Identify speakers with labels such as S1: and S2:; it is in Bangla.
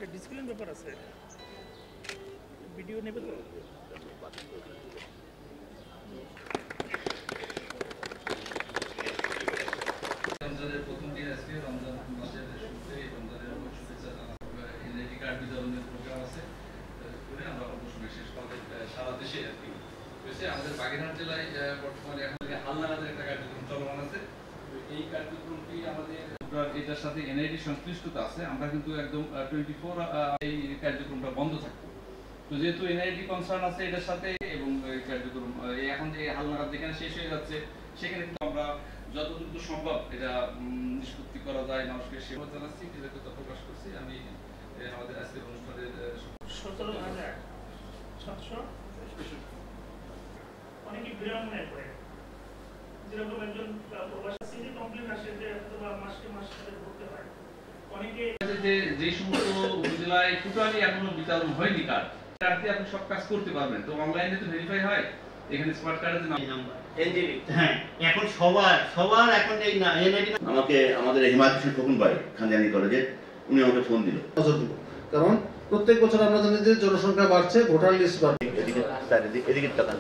S1: এটা ডিসিপ্লিন ব্যাপার আছে, ভিডিও নেবে তো।
S2: রমজানের প্রথম দিন আজকে, রমজান মাসের শুরুতে রমজানের শুভেচ্ছা জানানো এনআইডি কার্ড বিতরণের প্রোগ্রাম আছে করে আমরা অবশ্যই শেষ করতে সারা দেশে আর কি হয়েছে। আমাদের বাগেরহাট জেলায় বর্তমানে এখন থেকে হালনাগাদের একটা কার্যক্রম চলমান আছে। এই কার্যক্রমটি আমাদের এটার সাথে এনআইডি সংশ্লিষ্টতা আছে, আমরা কিন্তু একদম 24 এই কার্যক্রমটা বন্ধ থাকবে। তো যেহেতু এনআইডি কনসার্ন আছে এটার সাথে এবং এই কার্যক্রম এখন যে হালনাগাদ যেখানে শেষ হয়ে যাচ্ছে সেখানে কিন্তু আমরা যত দ্রুত সম্ভব এটা নিষ্পত্তি করা যায় মানুষকে সেবা জানাচ্ছি, কৃতজ্ঞতা প্রকাশ করছি। আমি আমাদের আজকের অনুষ্ঠানের
S1: 17,700 অনেকে বিড়ম্বনায় পড়ে, যেরকম একজন প্রবাসী কমপ্লেন আসে যে মাসকে মাস তাদের ভরতে হয়। অনেকে
S2: যে সমস্ত উপজেলায় টোটালি এখনো বিতরণ হয়নি কার্ড দিয়ে আপনি সব কাজ করতে পারবেন, তো অনলাইনে তো ভেরিফাই হয়। এখানে স্মার্ট কার্ডের নাম্বার
S3: এনজিবি, হ্যাঁ এখন সবার এখন এই না এনআইডি। আমাকে আমাদের হিমায়ত হোসেন খোকন ভাই খানজানি কলেজে উনি আমাকে ফোন দিল,
S4: কারণ প্রত্যেক বছর আমরা জানি যে জনসংখ্যা বাড়ছে, ভোটার লিস্ট বাড়ছে।
S3: এদিকে টাকা